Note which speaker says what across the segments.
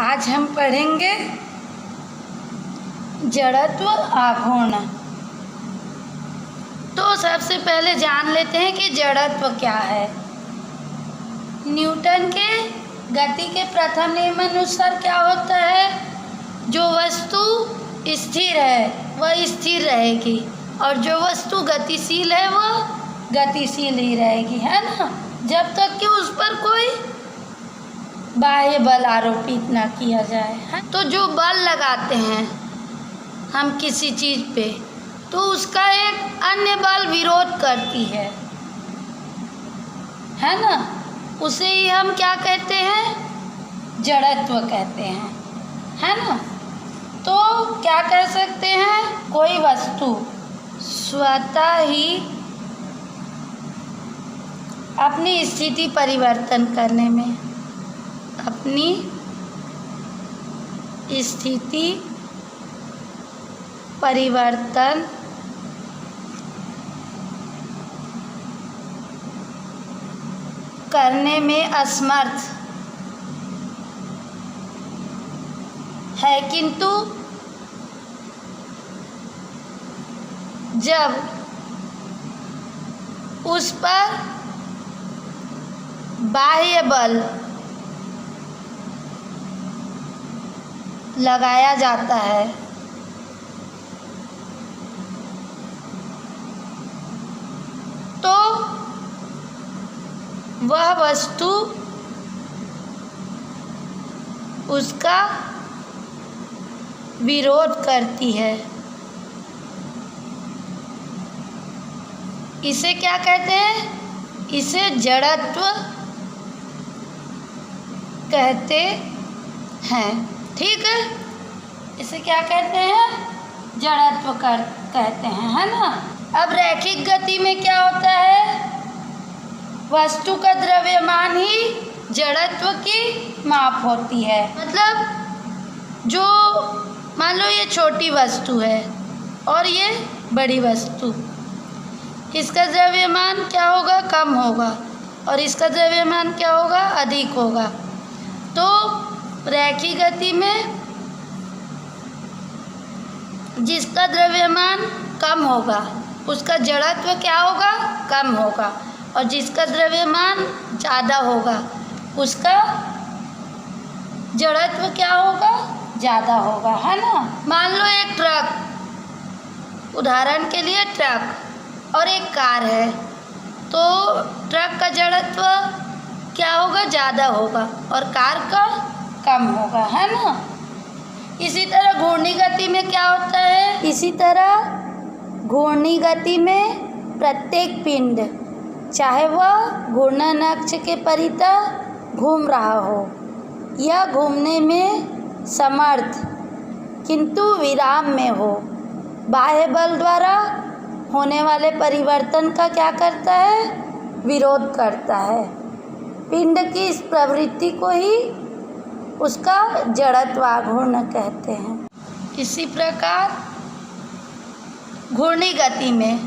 Speaker 1: आज हम पढ़ेंगे जड़त्व आघूर्ण। तो सबसे पहले जान लेते हैं कि जड़त्व क्या है। न्यूटन के गति के प्रथम नियम अनुसार क्या होता है, जो वस्तु स्थिर है वह स्थिर रहेगी और जो वस्तु गतिशील है वह गतिशील ही रहेगी, है ना, जब तक कि उस पर कोई बाह्य बल आरोपित ना किया जाए। है? तो जो बल लगाते हैं हम किसी चीज़ पे, तो उसका एक अन्य बल विरोध करती है ना, उसे ही हम क्या कहते हैं, जड़त्व कहते हैं, है ना। तो क्या कह सकते हैं, कोई वस्तु स्वतः ही अपनी स्थिति परिवर्तन करने में, अपनी स्थिति परिवर्तन करने में असमर्थ है, किंतु जब उस पर बाह्य बल लगाया जाता है तो वह वस्तु उसका विरोध करती है। इसे क्या कहते हैं, इसे जड़त्व कहते हैं। ठीक है, इसे क्या कहते हैं, जड़त्व कहते हैं, है ना। अब रैखिक गति में क्या होता है, वस्तु का द्रव्यमान ही जड़त्व की माप होती है। मतलब जो मान लो ये छोटी वस्तु है और ये बड़ी वस्तु, इसका द्रव्यमान क्या होगा, कम होगा, और इसका द्रव्यमान क्या होगा, अधिक होगा। तो रैखिक गति में जिसका द्रव्यमान कम होगा उसका जड़त्व क्या होगा, कम होगा, और जिसका द्रव्यमान ज़्यादा होगा उसका जड़त्व क्या होगा, ज़्यादा होगा, है ना। मान लो एक ट्रक, उदाहरण के लिए ट्रक और एक कार है, तो ट्रक का जड़त्व क्या होगा, ज़्यादा होगा, और कार का कम होगा, है ना। इसी तरह घूर्णी गति में क्या होता है, इसी तरह घूर्णी गति में प्रत्येक पिंड, चाहे वह घूर्णन अक्ष के परितः घूम रहा हो या घूमने में समर्थ किंतु विराम में हो, बाह्य बल द्वारा होने वाले परिवर्तन का क्या करता है, विरोध करता है। पिंड की इस प्रवृत्ति को ही उसका जड़त्व आघूर्ण कहते हैं। इसी प्रकार घूर्णी गति में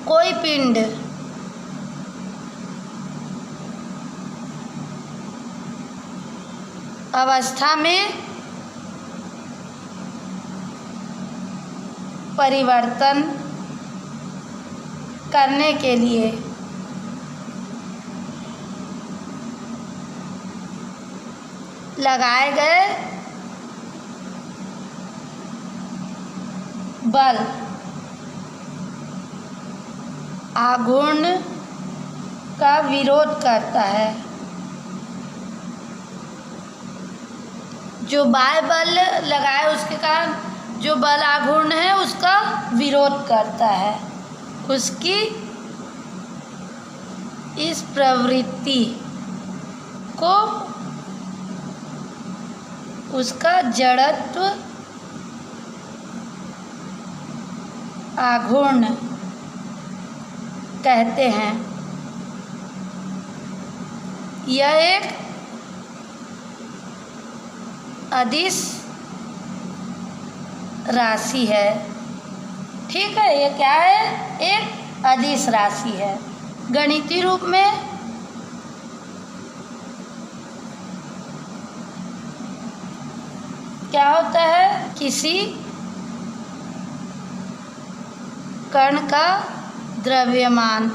Speaker 1: कोई पिंड अवस्था में परिवर्तन करने के लिए लगाए गए बल आघूर्ण का विरोध करता है। जो बाह्य बल लगाए उसके कारण जो बल आघूर्ण है उसका विरोध करता है, उसकी इस प्रवृत्ति को उसका जड़त्व आघूर्ण कहते हैं। यह एक अदिश राशि है। ठीक है, ये क्या है, एक अदिश राशि है। गणितीय रूप में क्या होता है? किसी कण का द्रव्यमान,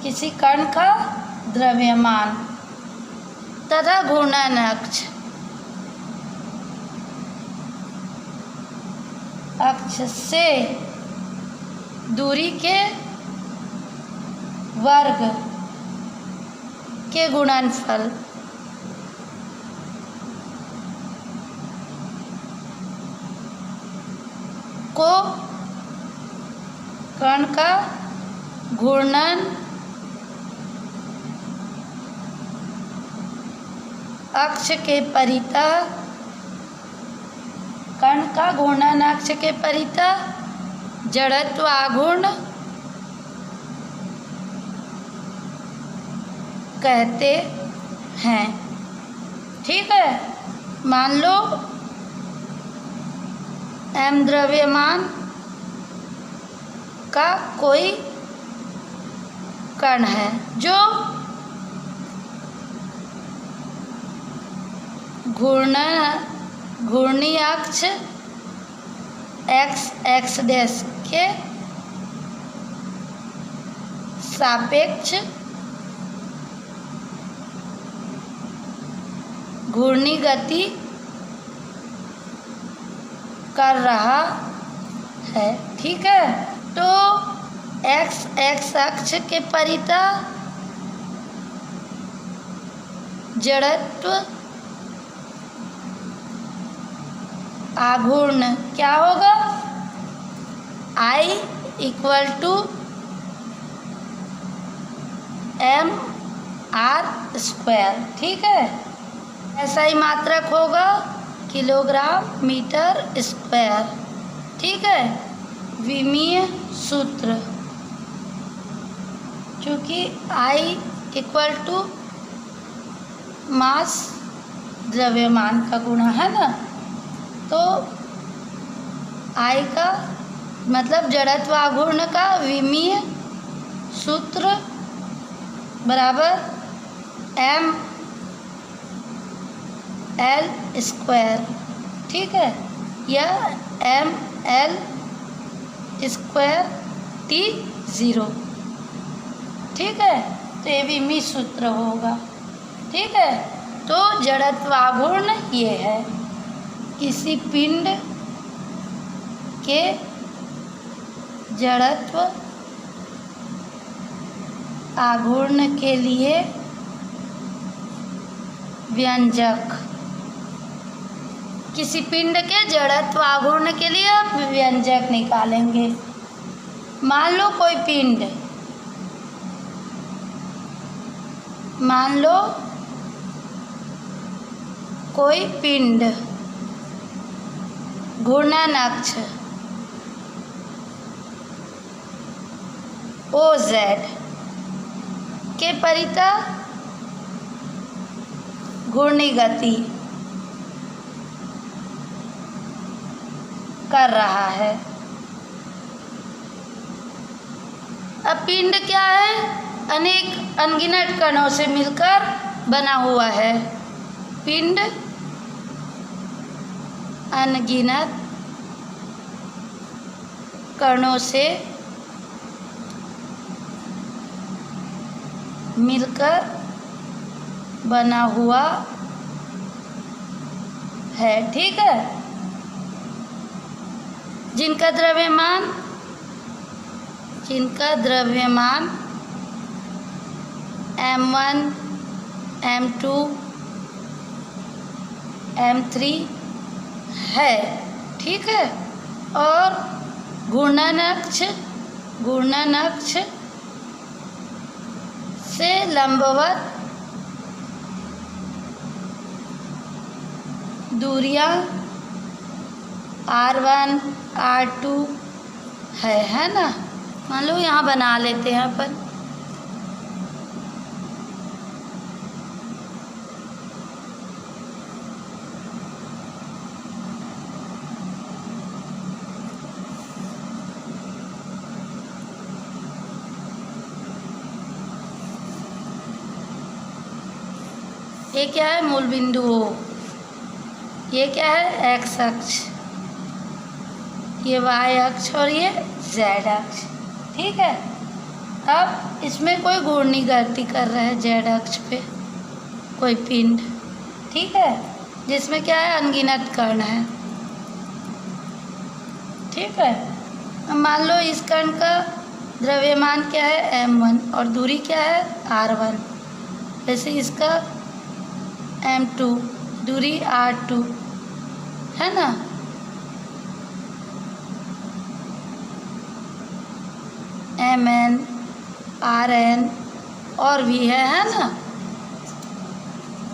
Speaker 1: किसी कण का द्रव्यमान तथा घूर्णन अक्ष से दूरी के वर्ग के गुणनफल को कण का घूर्णन अक्ष के परितः, कण का घूर्णन अक्ष के परितः जड़त्व आघूर्ण कहते हैं। ठीक है, मान लो m द्रव्यमान का कोई कण है जो घूर्णी अक्ष x डैश के सापेक्ष घूर्णी गति कर रहा है। ठीक है, तो x अक्ष के परितः जड़त्व आघूर्ण क्या होगा? I equal to mr square. ठीक है, ऐसा ही मात्रक होगा किलोग्राम मीटर स्क्वायर। ठीक है, विमीय सूत्र, चूँकि I इक्वल टू मास द्रव्यमान का गुणा है ना, तो I का मतलब जड़त्व आघूर्ण का विमीय सूत्र बराबर m l स्क्वायर। ठीक है, यह m l स्क्वायर T0। ठीक है, तो ये विमीय सूत्र होगा। ठीक है, तो जड़त्व आघूर्ण ये है, किसी पिंड के जड़त्व आघूर्ण के लिए व्यंजक, किसी पिंड के जड़त्व आघूर्ण के लिए आप व्यंजक निकालेंगे। मान लो कोई पिंड, मान लो कोई पिंड घूर्णन अक्ष OZ के परितः घूर्णी गति कर रहा है। अब पिंड क्या है? अनेक अनगिनत कणों से मिलकर बना हुआ है। पिंड अनगिनत कणों से मिलकर बना हुआ है। ठीक है, जिनका द्रव्यमान m1 m2 m3 है। ठीक है, और घूर्णन अक्ष से लंबवत दूरियां r1 r2 है ना। मान लो यहाँ बना लेते हैं अपन। ये क्या है, मूल बिंदु O। ये क्या है, एक्स अक्ष, ये वाई अक्ष और ये जेड अक्ष। ठीक है। अब इसमें कोई घूर्णी गति कर रहा है जेड अक्ष पे, कोई पिंड। ठीक है, जिसमें क्या है, अनगिनत कण है। ठीक है। अब मान लो इस कण का द्रव्यमान क्या है, m1 और दूरी क्या है, r1। जैसे इसका m2, दूरी r2 है ना। mn, rn और v है ना।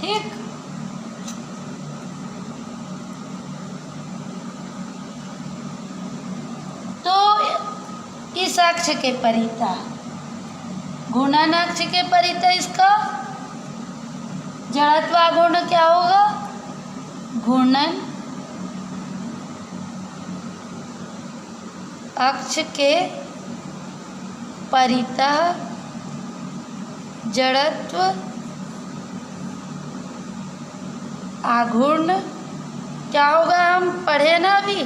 Speaker 1: ठीक। तो इस अक्ष के परितः, घूर्णन अक्ष के परितः इसका जड़त्व आघूर्ण क्या होगा, घूर्णन अक्ष के परितः जड़त्व आघूर्ण क्या होगा, हम पढ़े ना अभी,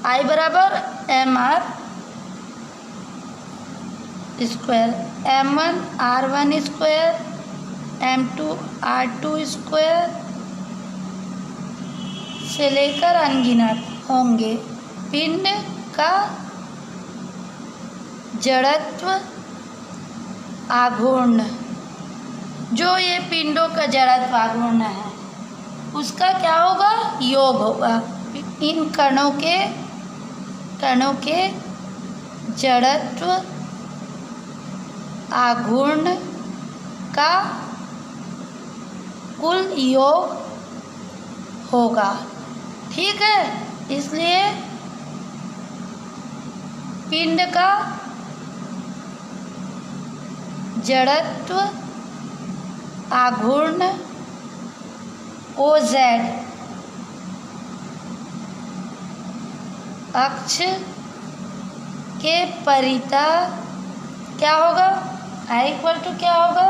Speaker 1: I बराबर mr square, m1 r1 square, m2 r2 square से लेकर अनगिनत होंगे पिंड का जड़त्व आघूर्ण। जो ये पिंडों का जड़त्व आघूर्ण है उसका क्या होगा, योग होगा। इन कणों के जड़त्व आघूर्ण का कुल योग होगा। ठीक है। इसलिए पिंड का जड़त्व आघूर्ण OZ अक्ष के परितः क्या होगा, I इक्वल टू क्या होगा,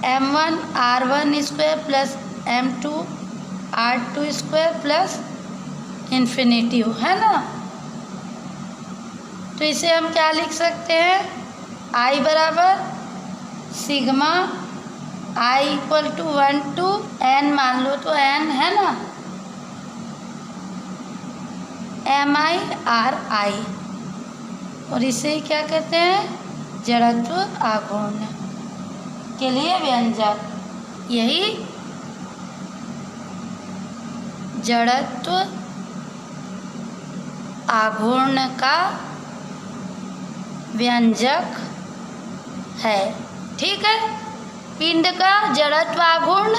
Speaker 1: m1 r1 square plus m2 r2 square plus infinitive, है ना। तो इसे हम क्या लिख सकते हैं, I बराबर sigma I equal to 1 to n, मान लो तो n है ना, mi r I, और इसे क्या कहते हैं, जड़त्व आघूर्ण के लिए व्यंजक। यही जड़त्व आघूर्ण का व्यंजक है। ठीक है। पिंड का जड़त्व आघूर्ण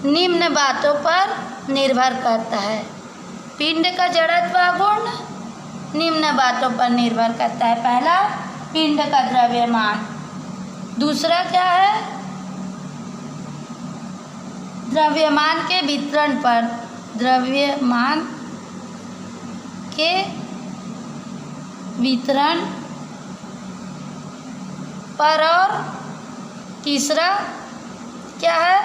Speaker 1: निम्न बातों पर निर्भर करता है। पिंड का जड़त्व आघूर्ण निम्न बातों पर निर्भर करता है। पहला, पिंड का द्रव्यमान। दूसरा क्या है, द्रव्यमान के वितरण पर, द्रव्यमान के वितरण पर। और तीसरा क्या है,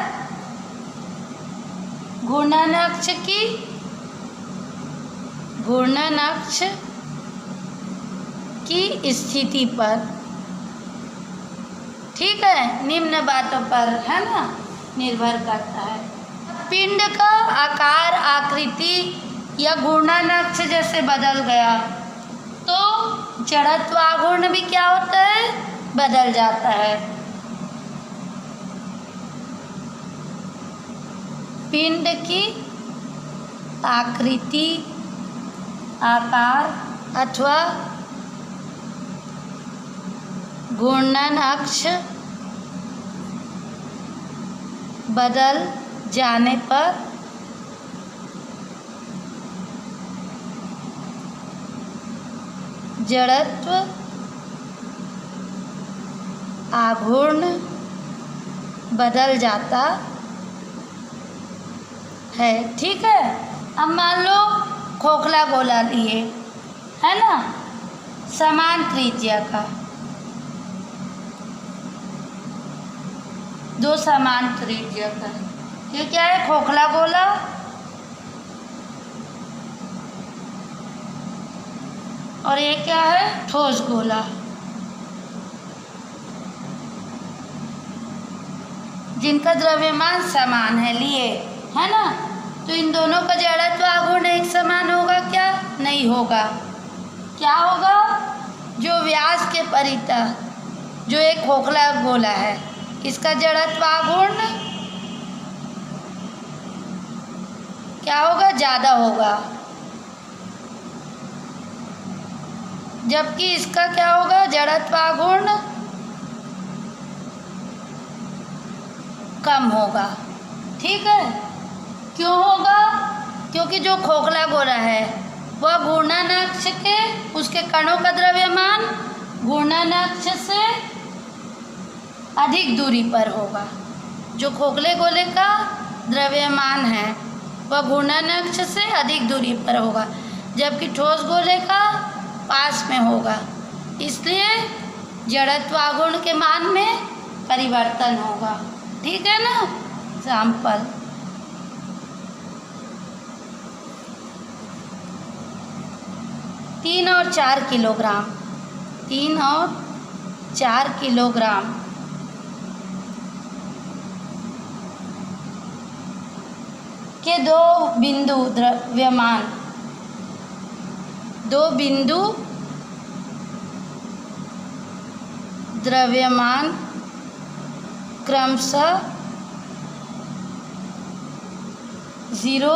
Speaker 1: घूर्णन अक्ष की स्थिति पर। ठीक है। निम्न बातों पर, है ना, निर्भर करता है। पिंड का आकार, आकृति या घूर्णन अक्ष जैसे बदल गया तो जड़त्व आघूर्ण भी क्या होता है, बदल जाता है। पिंड की आकृति, आकार अथवा घूर्णन अक्ष बदल जाने पर जड़त्व आघूर्ण बदल जाता है। ठीक है। अब मान लो खोखला गोला लिए, है ना, समान त्रिज्या का, दो समान त्रिज्या का। ये क्या है? खोखला गोला और ये क्या है? ठोस गोला। जिनका द्रव्यमान समान है, लिए है ना। तो इन दोनों का जड़त्व आघूर्ण एक समान होगा क्या? नहीं होगा। क्या होगा? जो व्यास के परितः जो एक खोखला गोला है, इसका जड़त्व आघूर्ण क्या होगा? ज़्यादा होगा, जबकि इसका क्या होगा? जड़त्व आघूर्ण कम होगा। ठीक है। क्यों होगा? क्योंकि जो खोखला गोला है वह घूर्णनाक्ष के उसके कणों का द्रव्यमान घूर्णनाक्ष से अधिक दूरी पर होगा। जो खोखले गोले का द्रव्यमान है वह घूर्णनाक्ष से अधिक दूरी पर होगा, जबकि ठोस गोले का पास में होगा। इसलिए जड़त्व आघूर्ण के मान में परिवर्तन होगा। ठीक है ना। एग्जाम्पल, तीन और 4 किलोग्राम, 3 और 4 किलोग्राम के दो बिंदु द्रव्यमान, दो बिंदु द्रव्यमान क्रमशः 0,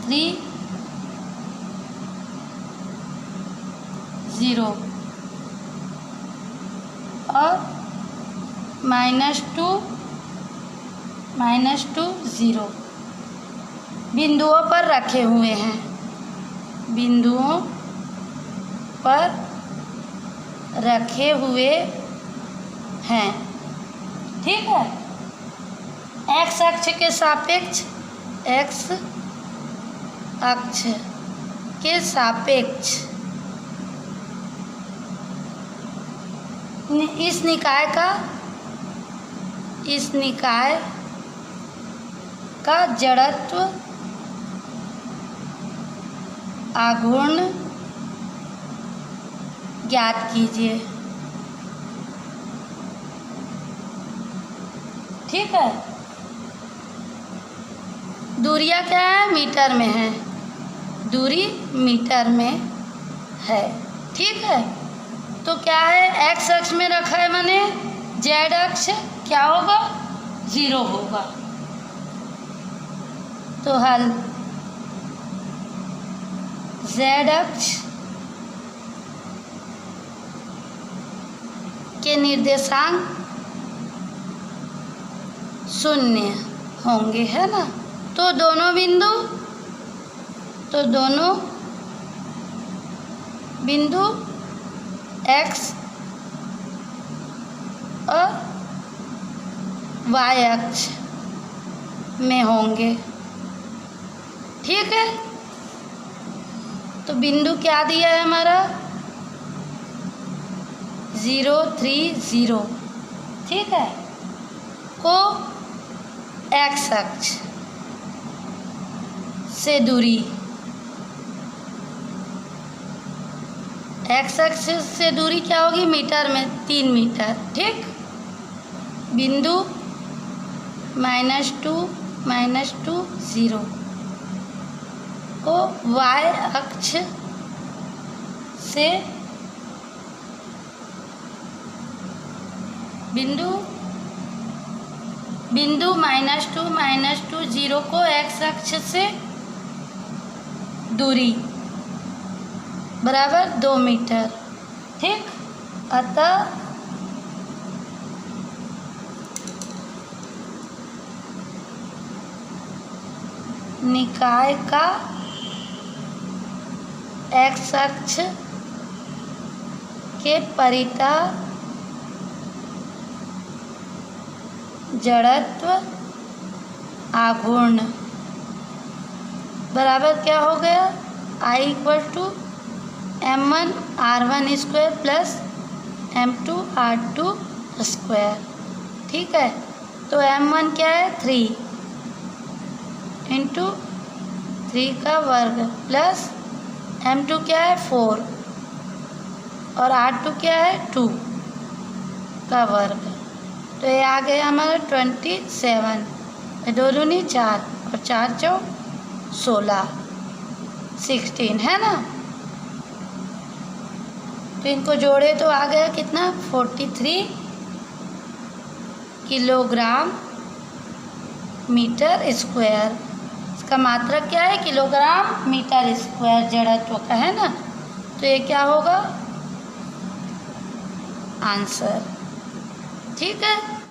Speaker 1: 3, 0 और -2, -2, 0 बिंदुओं पर रखे हुए हैं, बिंदुओं पर रखे हुए हैं। ठीक है। एक्स अक्ष के सापेक्ष, एक्स अक्ष के सापेक्ष इस निकाय का जड़त्व आघूर्ण ज्ञात कीजिए। ठीक है। दूरियां क्या है? मीटर में है, दूरी मीटर में है। ठीक है। तो क्या है? एक्स अक्ष में रखा है, माने जेड अक्ष क्या होगा? 0 होगा। तो हल जेड अक्ष के निर्देशांक 0 होंगे, है ना। तो दोनों बिंदु एक्स और वाई अक्ष में होंगे। ठीक है। तो बिंदु क्या दिया है हमारा? 0, 3, 0। ठीक है। को एक्स अक्ष से दूरी, एक्स अक्ष से दूरी क्या होगी? मीटर में 3 मीटर। ठीक। बिंदु -2, -2, 0 को वाई अक्ष से बिंदु -2, -2, 0 को एक्स अक्ष से दूरी बराबर 2 मीटर। ठीक। अतः निकाय का एक्स अक्ष के परितः जड़त्व आघूर्ण बराबर क्या हो गया? I = m1 r1² + m2 r2²। ठीक है। तो m1 क्या है 3 इंटू 3 का वर्ग प्लस m2 क्या है 4 और r2 क्या है 2 का वर्ग। तो ये आ गया हमारा 27, 2 दूनी 4 और 4 चौ 16, 16 है ना। तो इनको जोड़े तो आ गया कितना 43 किलोग्राम मीटर स्क्वायर। इसका मात्रक क्या है किलोग्राम मीटर स्क्वायर जड़त्व का, है ना। तो ये क्या होगा आंसर, ठीक है।